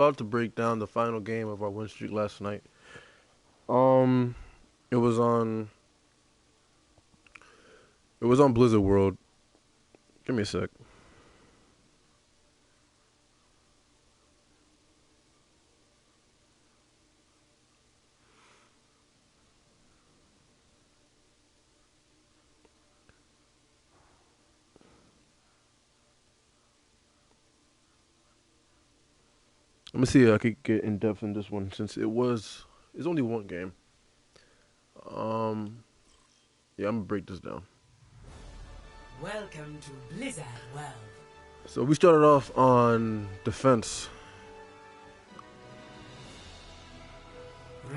About to break down the final game of our win streak last night. Um, it was on Blizzard World. Give me a sec. Let me see if I could get in depth in this one since it's only one game. Yeah, I'm gonna break this down. Welcome to Blizzard World. So we started off on defense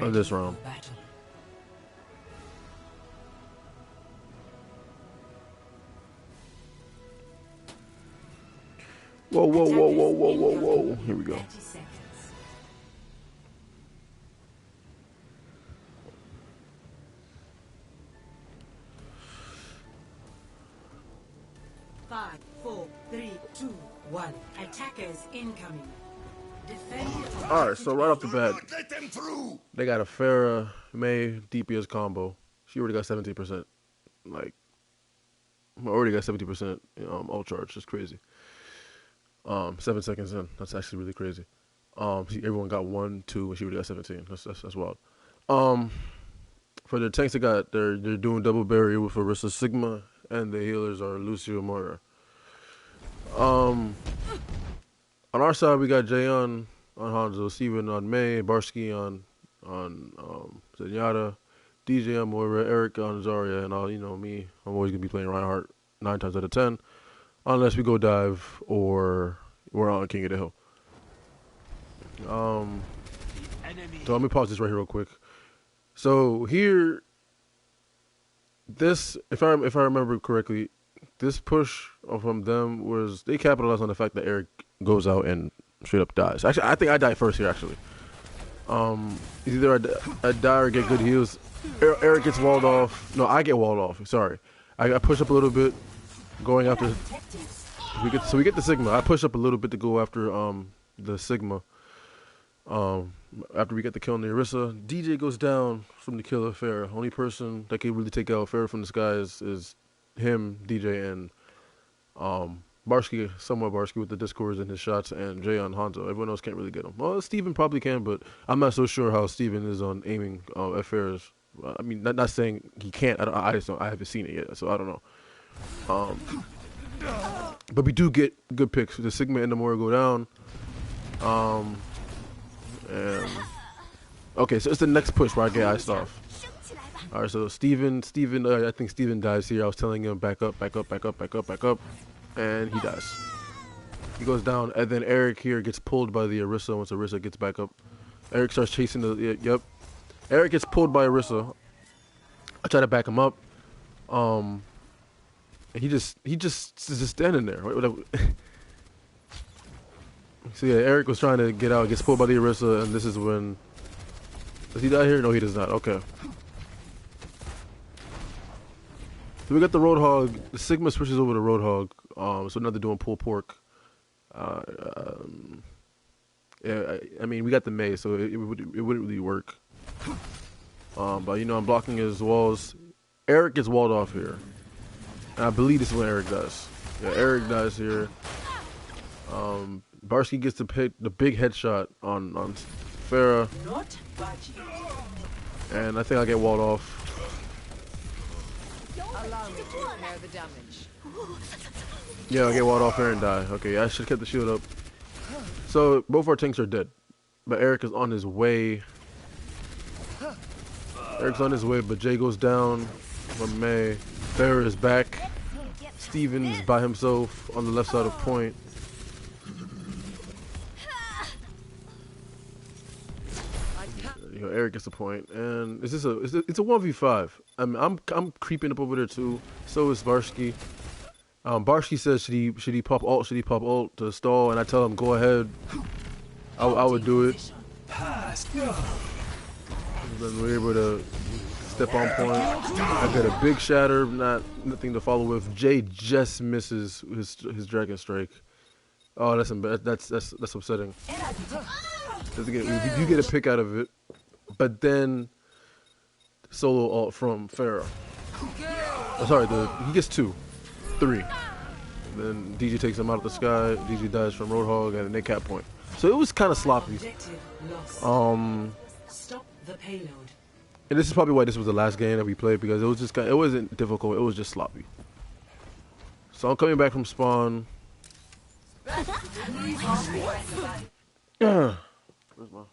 of this round. Whoa, whoa, whoa, whoa, whoa, whoa, whoa. Here we go. 30 seconds. Five, four, three, two, one. Attackers incoming. Defend. Alright, so right off the bat, they got a Pharah May DPS combo. She already got 17%. Like, already got 70% ult charge. That's crazy. 7 seconds in. That's actually really crazy. Everyone got 1, 2, and she already got 17. That's wild. For the tanks, they're doing double barrier with Orisa Sigma, and the healers are Lucio Moira. On our side, we got Jay on Hanzo, Steven on May, Barsky on Zenyatta, DJ on Moira, Eric on Zarya, and me. I'm always gonna be playing Reinhardt 9 times out of 10. Unless we go dive or we're on King of the Hill. So let me pause this right here real quick. So here, this if I remember correctly, this push from them was they capitalized on the fact that Eric goes out and straight up dies. Actually, I think I die first here. Actually, either I die or get good heals. Eric gets walled off. No, I get walled off. Sorry, I push up a little bit. Going after, we get the Sigma. I push up a little bit to go after the Sigma. After we get the kill on the Orisa, DJ goes down from the kill of Pharah. Only person that can really take out Pharah from the skies is him, DJ, and Barsky, somewhat Barsky with the discords and his shots, and Jay on Hanzo. Everyone else can't really get him. Well, Steven probably can, but I'm not so sure how Steven is on aiming at Pharah's. I mean, not saying he can't. I just don't. I haven't seen it yet, so I don't know. But we do get good picks. The Sigma and the Moira go down. And okay, so it's the next push where I get iced off. All right, so Steven, I think Steven dies here. I was telling him back up, and he dies. He goes down, and then Eric here gets pulled by the Orisa. Once Orisa gets back up, Eric starts chasing the. Yep, Eric gets pulled by Orisa. I try to back him up. He just is just standing there. So yeah, Eric was trying to get out, gets pulled by the Orisa, and this is when does he die here? No, he does not. Okay. So we got the Roadhog. The Sigma switches over to Roadhog. So now they're doing pull pork. Yeah, I mean we got the May, so it wouldn't really work. But I'm blocking his walls. Eric gets walled off here. And I believe this is when Eric dies. Yeah, Eric dies here. Barsky gets to pick the big headshot on Pharah. And I think I get walled off. Allow me to repair the damage. Yeah, I get walled off here and die. Okay, I should have kept the shield up. So both our tanks are dead. But Eric is on his way. Eric's on his way, but Jay goes down from May. Pharah is back. Steven's by himself on the left side of point. Eric gets the point, and it's a 1v5. I mean, I'm creeping up over there too. So is Barsky. Barsky says should he pop ult? Should he pop ult to stall? And I tell him go ahead. I would do it. Then we're able to step on point. I got a big shatter, nothing to follow with. Jay just misses his dragon strike. Oh, that's upsetting. You get a pick out of it, but then solo ult from Pharah. Oh, sorry, he gets 2, 3. Then DJ takes him out of the sky. DJ dies from Roadhog and they cap point. So it was kind of sloppy. Stop the payload. And this is probably why this was the last game that we played, because it was just it wasn't difficult. It was just sloppy. So I'm coming back from spawn. Where's my?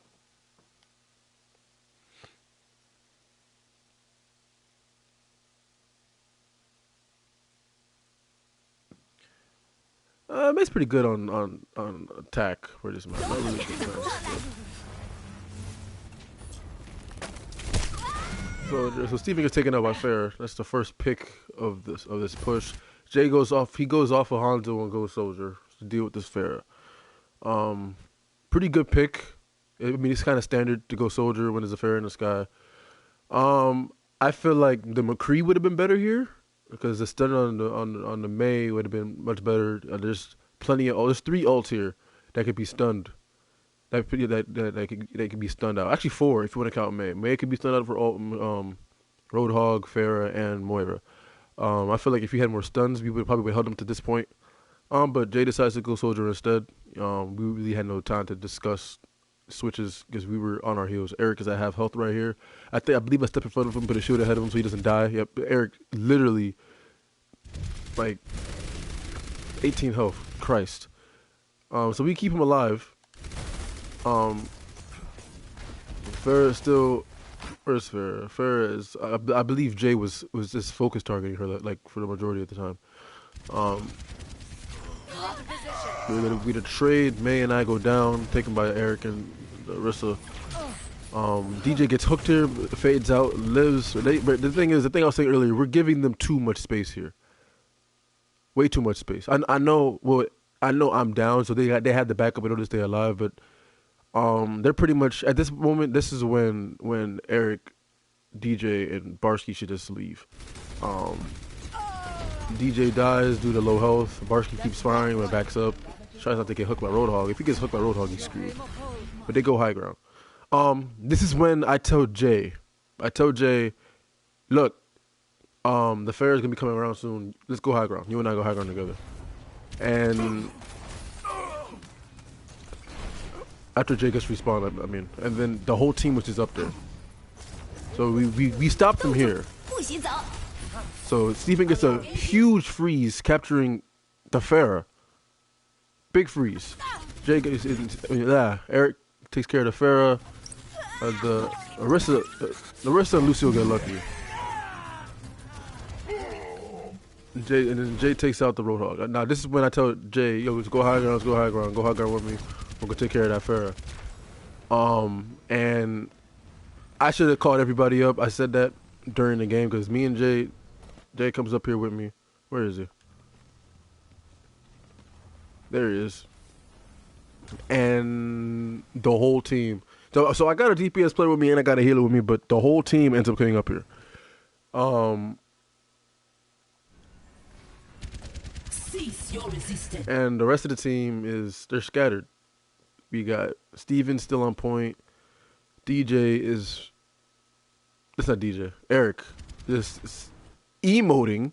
Mate's pretty good on attack for this map. Not really good defense, so Steven gets taken out by Fair. That's the first pick of this push. Jay goes off. He goes off of Hanzo and goes Soldier to deal with this Fair. Pretty good pick. I mean, it's kind of standard to go Soldier when there's a Fair in the sky. I feel like the McCree would have been better here, because the stun on the Mei would have been much better. There's plenty of there's 3 ults here that could be stunned. That could be stunned out. Actually 4 if you want to count Mei. Mei could be stunned out for Roadhog, Pharah, and Moira. I feel like if you had more stuns, we would probably held them to this point. But Jay decides to go Soldier instead. We really had no time to discuss switches because we were on our heels. Eric is at half health right here. I believe I stepped in front of him, put a shield ahead of him so he doesn't die. Yep, Eric literally like 18 health. Christ. So we keep him alive. Farah is still. Where's Farah? Farah is. I believe Jay was just focus targeting her like for the majority of the time. We the trade. May and I go down, taken by Eric and Arissa. DJ gets hooked here, fades out, lives. The thing I was saying earlier, we're giving them too much space here. Way too much space. I know. Well, I know I'm down, so they had the backup in order to stay alive, but they're pretty much at this moment. This is when Eric, DJ, and Barsky should just leave. DJ dies due to low health. Barsky keeps firing when it backs up. Tries not to get hooked by Roadhog. If he gets hooked by Roadhog, he's screwed. But they go high ground. This is when I tell Jay, look, the fair is gonna be coming around soon. Let's go high ground. You and I go high ground together. And after Jay gets respawned, I mean, and then the whole team was just up there. So we stopped them here. So Steven gets a huge freeze capturing the Pharah. Big freeze. Jay gets Eric takes care of the Pharah. The Arissa and Lucio get lucky. And then Jay takes out the Roadhog. Now this is when I tell Jay, yo, let's go high ground, go high ground with me. We're gonna take care of that Pharah. And I should have called everybody up. I said that during the game because me and Jay comes up here with me. Where is he? There he is. And the whole team. So I got a DPS player with me and I got a healer with me, but the whole team ends up coming up here. Cease your resistance. And the rest of the team they're scattered. We got Steven still on point. DJ is. It's not DJ. Eric is emoting.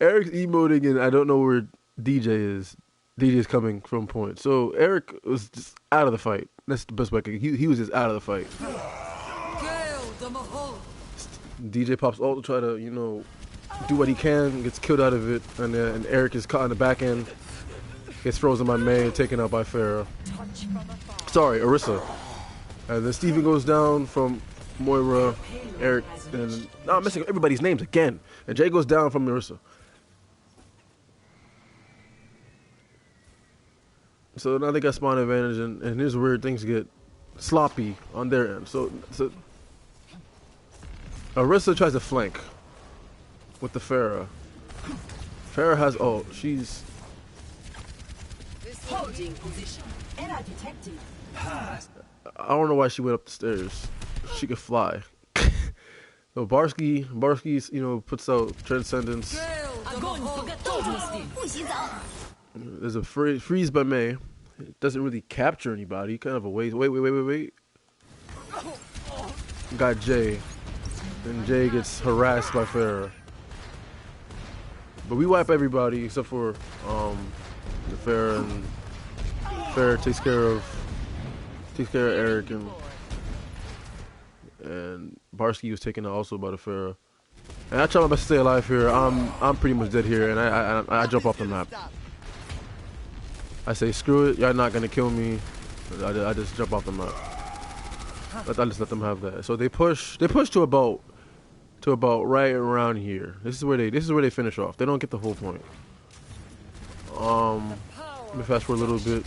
Eric's emoting, and I don't know where DJ is. DJ is coming from point. So Eric was just out of the fight. That's the best way I could. He was just out of the fight. DJ pops ult to try to, do what he can, gets killed out of it, and Eric is caught in the back end, gets frozen by May, taken out by Pharah. Sorry, Arissa. And then Steven goes down from Moira, Eric, and now I'm missing everybody's names again. And Jay goes down from Arissa. So now they got spawn advantage, and here's where things get sloppy on their end. So Arissa tries to flank with the Pharah. Pharah has ult. She's Holding position. Error detected. I don't know why she went up the stairs. She could fly. So Barsky, puts out Transcendence. There's a freeze by May. It doesn't really capture anybody. Kind of a waste. Wait. Got Jay. And Jay gets harassed by Farah. But we wipe everybody except for the Farah, and Farah takes care of Eric, and Barsky was taken out also by the Farah. And I try my best to stay alive here. I'm pretty much dead here, and I jump off the map. I say screw it, y'all not gonna kill me. I just jump off the map. I just let them have that. So they push to about right around here. This is where they finish off. They don't get the whole point. Let me fast forward a little bit.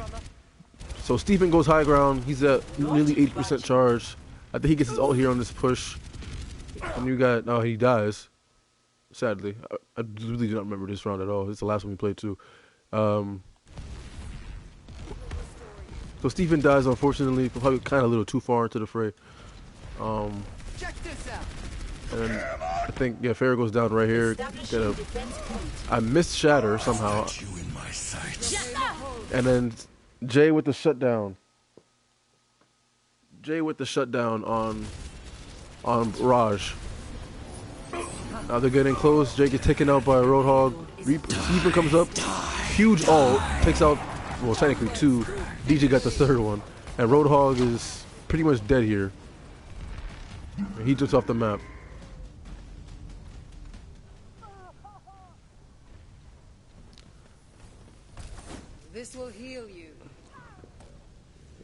So Stephen goes high ground. He's at nearly 80% charge. I think he gets his ult here on this push. And you got he dies. Sadly, I really do not remember this round at all. It's the last one we played too. So Stephen dies, unfortunately, probably kind of a little too far into the fray. Check this out. And I think Farah goes down right here. I missed Shatter somehow. And then Jay with the shutdown. On Raj. Now they're getting close. Jay gets taken out by a Roadhog. Stephen comes up. Huge ult. Takes out, well, technically two. DJ got the third one. And Roadhog is pretty much dead here. He jumps off the map. This will heal you.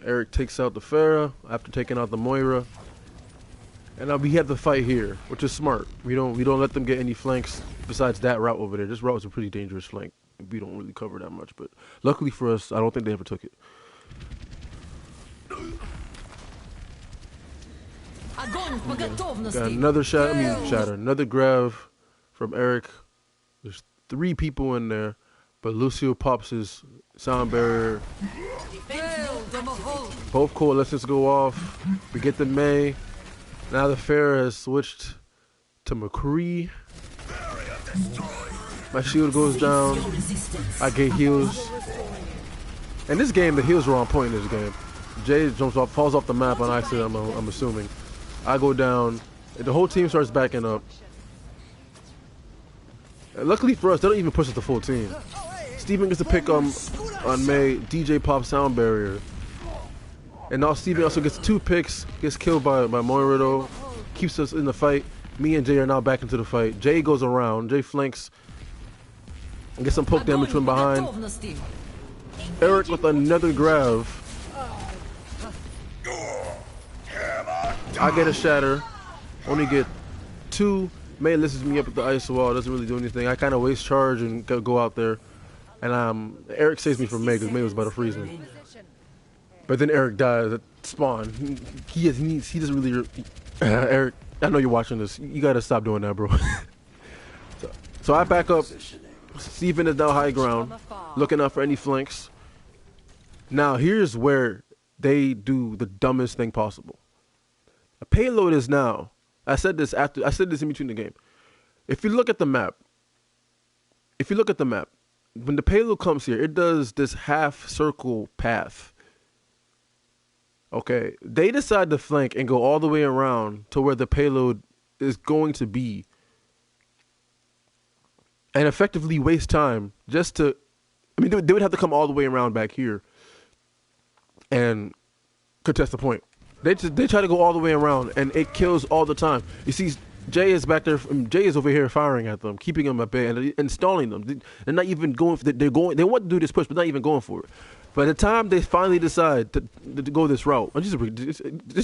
Eric takes out the Farah after taking out the Moira. And now we have the fight here, which is smart. We don't let them get any flanks besides that route over there. This route is a pretty dangerous flank. We don't really cover that much, but luckily for us, I don't think they ever took it. Got another shatter, another grab from Eric. There's 3 people in there, but Lucio pops his sound barrier. Both coalescents go off. We get the May. Now the Farah has switched to McCree. My shield goes down. I get heals. In this game, the heals were on point in this game. Jay falls off the map on accident, I'm assuming. I go down. The whole team starts backing up. And luckily for us, they don't even push us the full team. Steven gets a pick on May. DJ pops sound barrier. And now Steven also gets 2 picks. Gets killed by Moira though. Keeps us in the fight. Me and Jay are now back into the fight. Jay goes around. Jay flanks. And gets some poke damage from behind. Eric with another grab. I get a shatter. Only get 2. May listens me up at the ice wall. Doesn't really do anything. I kind of waste charge and go out there. And Eric saves me from May because May was about to freeze me. But then Eric dies at spawn. He doesn't really. Eric, I know you're watching this. You gotta stop doing that, bro. so I back up. Steven is now high ground, looking out for any flanks. Now here's where they do the dumbest thing possible. A payload is now. I said this in between the game. If you look at the map, when the payload comes here, it does this half circle path. Okay, they decide to flank and go all the way around to where the payload is going to be and effectively waste time just to, I mean, they would have to come all the way around back here and contest the point. They try to go all the way around and it kills all the time. You see, Jay is back there, Jay is over here firing at them, keeping them at bay and stalling them. They're not even going for they want to do this push, but not even going for it. By the time they finally decide to go this route, this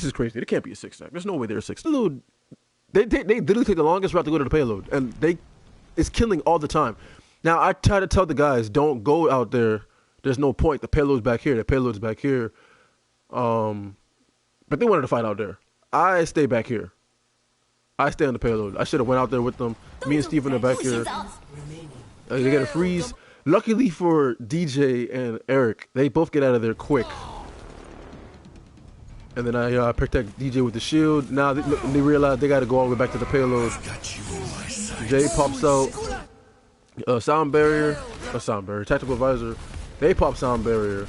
is crazy. It can't be a 6-stack. There's no way they're a 6. They literally take the longest route to go to the payload, and it's killing all the time. Now I try to tell the guys, don't go out there. There's no point. The payload's back here. The payload's back here. But they wanted to fight out there. I stay back here. I stay on the payload. I should have went out there with them. Me and Steven are back here. They get a freeze. Luckily for DJ and Eric, they both get out of there quick. And then I protect DJ with the shield. Now they realize they got to go all the way back to the payload. Jay pops out. Sound barrier, tactical advisor. They pop sound barrier.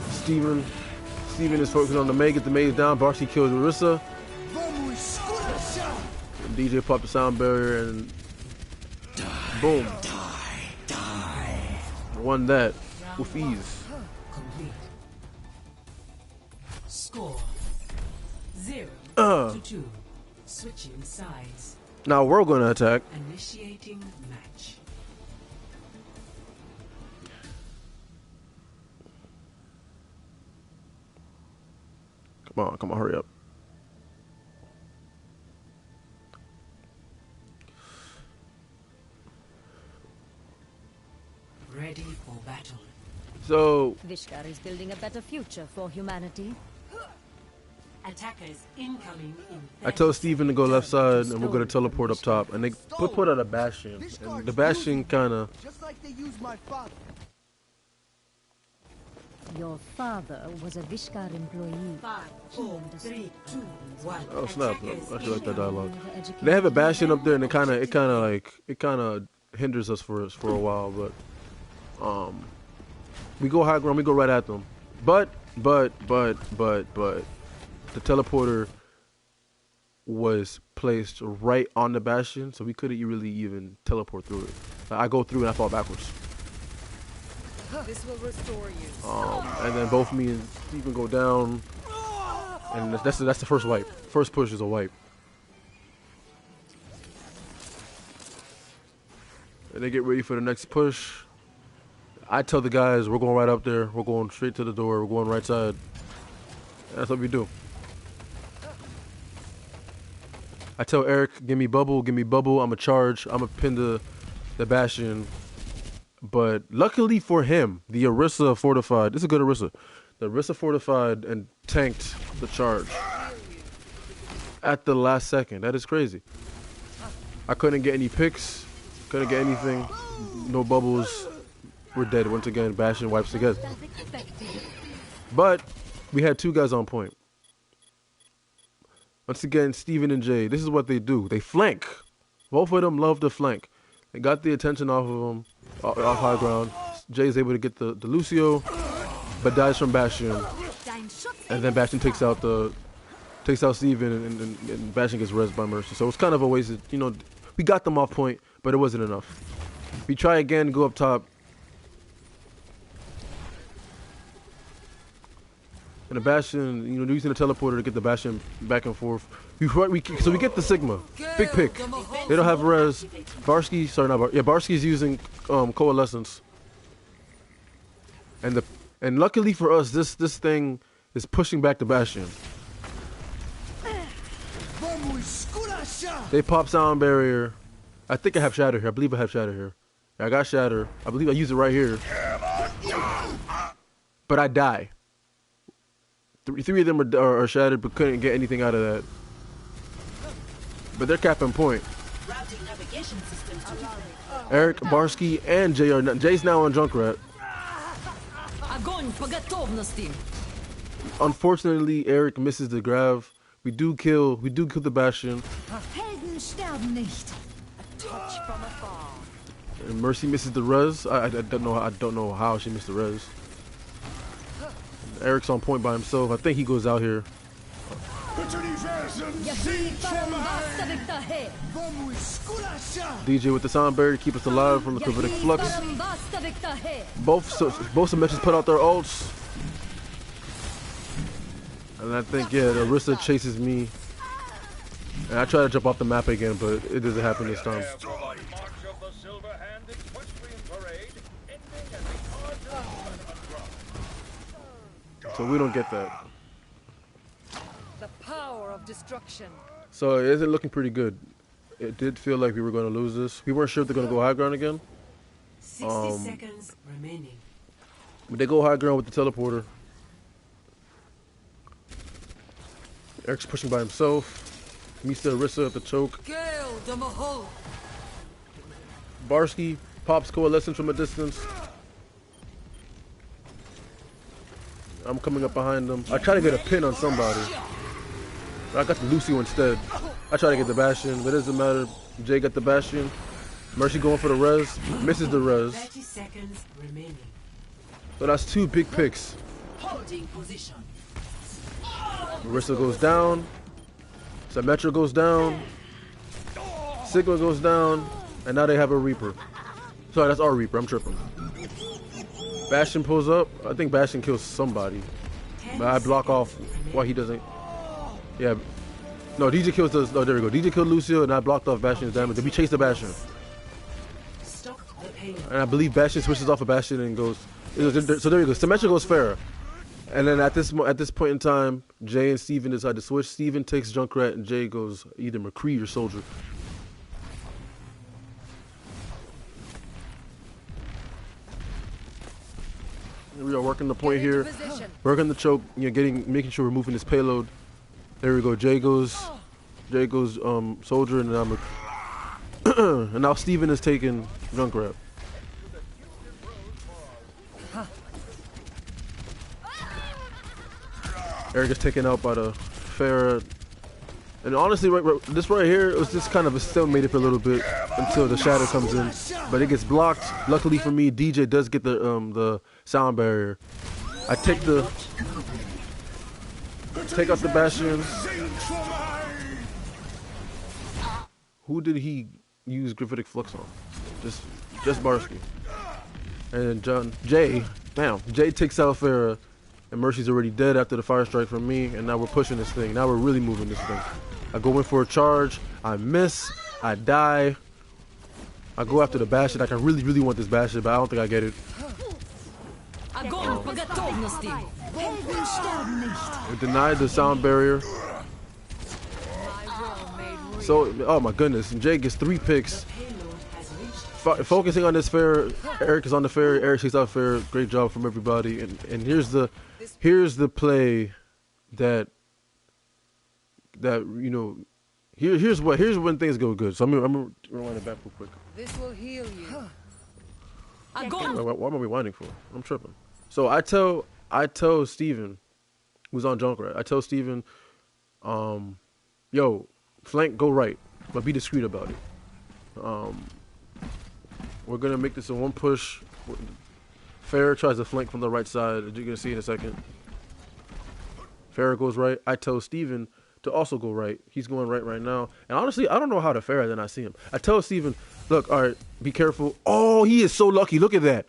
Steven is focusing on the May, get the maze down. Barcy kills Orisa. DJ popped the sound barrier and boom. Won that with ease. Complete. Score 0-2. Switching sides. Now we're gonna attack. Initiating match. Come on, hurry up. Ready for battle. So Vishkar is building a better future for humanity. Attackers incoming in I tell Steven to go left side and we're gonna teleport up top. And they put out a bastion. And the bastion kinda Just like they used my father. Your father was a Vishkar employee. 5, 4, 3, 2, 1. oh snap. I actually like that dialogue. Educated They have a bastion up there and it kinda hinders us for a while, but we go high ground, we go right at them. But the teleporter was placed right on the bastion, so we couldn't really even teleport through it. Like, I go through and I fall backwards. This will restore you. And then both me and Steven go down, and that's the first wipe. First push is a wipe. And they get ready for the next push. I tell the guys we're going right up there. We're going straight to the door. We're going right side. And that's what we do. I tell Eric, give me bubble. I'm a charge. I'm a pin the bastion. But luckily for him, the Orisa fortified. This is a good Orisa. The Orisa fortified and tanked the charge at the last second. That is crazy. I couldn't get any picks. Couldn't get anything. No bubbles. We're dead once again. Bastion wipes again. But we had two guys on point. Once again, Steven and Jay. This is what they do. They flank. Both of them love to flank. They got the attention off of them, off high ground. Jay's able to get the Lucio, but dies from Bastion. And then Bastion takes out Steven, and Bastion gets rezzed by Mercy. So it's kind of a wasted, we got them off point, but it wasn't enough. We try again, go up top. And the Bastion, using the teleporter to get the Bastion back and forth. So we get the Sigma. Big pick. They don't have res. Barsky's using Coalescence. And luckily for us, this thing is pushing back the Bastion. They pop sound barrier. I think I have Shatter here. I believe I have Shatter here. I got Shatter. I believe I use it right here. But I die. Three of them are shattered, but couldn't get anything out of that. But they're capping point. Eric, Barsky, and Jay Jay's now on Junkrat. Unfortunately, Eric misses the grab. We do kill the Bastion. And Mercy misses the res. I don't know how she missed the res. Eric's on point by himself. I think he goes out here. DJ with the sound barrier to keep us alive from the Cryptic Flux. Both submissions put out their ults. And I think, the Orisa chases me. And I try to jump off the map again, but it doesn't happen this time. So we don't get that. The power of destruction. So it isn't looking pretty good. It did feel like we were going to lose this. We weren't sure if they're going to go high ground again. 60 seconds remaining. But they go high ground with the teleporter. Eric's pushing by himself. Meets the Orisa at the choke. Barsky pops Coalescence from a distance. I'm coming up behind them. I try to get a pin on somebody. But I got the Lucio instead. I tried to get the Bastion, but it doesn't matter. Jay got the Bastion. Mercy going for the res. Misses the res. 30 seconds remaining. So that's 2 big picks. Holding position. Marissa goes down. Symmetra goes down. Sigma goes down. And now they have a Reaper. Sorry, that's our Reaper. I'm tripping. Bastion pulls up. I think Bastion kills somebody. But I block off why he doesn't. Yeah. No, DJ kills the. Oh, there we go. DJ killed Lucio, and I blocked off Bastion's damage. Then we chase the Bastion. And I believe Bastion switches off a Bastion and goes. So there you go. Symmetra goes Pharah. And then at this point in time, Jay and Steven decide to switch. Steven takes Junkrat, and Jay goes either McCree or Soldier. We are working the point here, working the choke, making sure we're moving this payload. There we go. Jay goes Soldier, and now and now Steven is taking Junkrat. Eric is taken out by the Pharah. And honestly, this right here, it was just kind of a stalemate for a little bit until the shadow comes in. But it gets blocked. Luckily for me, DJ does get the sound barrier. I take out the Bastion. Who did he use Graphitic Flux on? Just Barsky. And Jay takes out Pharah. And Mercy's already dead after the fire strike from me, and now we're pushing this thing. Now we're really moving this thing. I go in for a charge, I miss, I die. I go after the Bastion. Like I really, really want this Bastion, but I don't think I get it. We denied the sound barrier. So, oh my goodness, and Jay gets 3 picks. Focusing on this Pharah, Eric is on the Pharah, Eric takes out Pharah. Great job from everybody. And here's the play that here's when things go good. So I'm gonna rewind it back real quick. This will heal you. Why am I rewinding for? I'm tripping. So I tell Steven, who's on Junkrat, I tell Steven, yo, flank, go right, but be discreet about it. We're gonna make this a 1 push. Pharah tries to flank from the right side, as you're gonna see in a second. Pharah goes right. I tell Steven to also go right. He's going right now. And honestly, I don't know how to Pharah then I see him. I tell Steven, look, all right, be careful. Oh, he is so lucky. Look at that.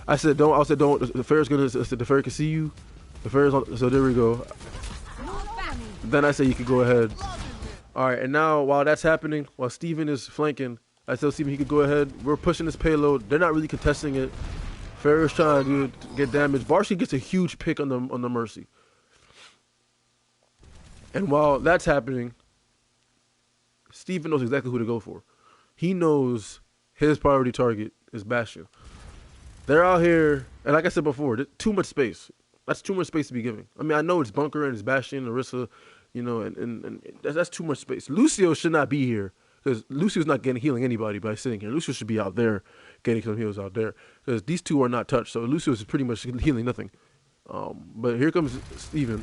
I said, don't. The Pharah's gonna. The Pharah can see you. The Pharah's on. So there we go. Then I say you can go ahead. All right, and now while that's happening, while Steven is flanking, I tell Steven he could go ahead. We're pushing this payload. They're not really contesting it. Pharah's trying to get damage. Varsity gets a huge pick on the Mercy. And while that's happening, Steven knows exactly who to go for. He knows his priority target is Bastion. They're out here, and like I said before, there's too much space. That's too much space to be giving. I mean, I know it's Bunker and it's Bastion, Orisa, and that's too much space. Lucio should not be here. Because Lucio's not healing anybody by sitting here. Lucio should be out there getting some heals out there. Because these two are not touched. So Lucio is pretty much healing nothing. But here comes Steven.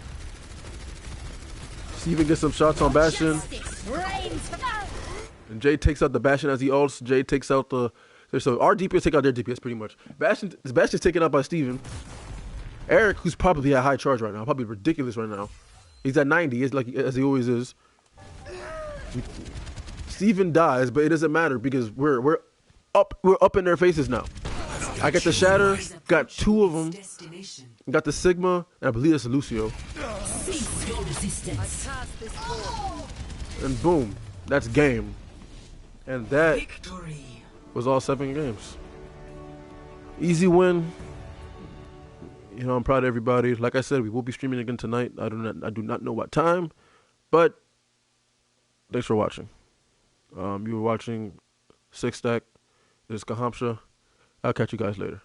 Steven gets some shots on Bastion. And Jay takes out the Bastion as he ults. Jay takes out the... So our DPS take out their DPS pretty much. Bastion's taken out by Steven. Eric, who's probably at high charge right now. Probably ridiculous right now. He's at 90, as he always is. Steven dies, but it doesn't matter because we're up in their faces now. I got the Shatter, got 2 of them, got the Sigma, and I believe that's a Lucio. And boom, that's game. And that was all 7 games. Easy win. I'm proud of everybody. Like I said, we will be streaming again tonight. I do not know what time, but thanks for watching. You were watching Six Stack. This is Kahamsha. I'll catch you guys later.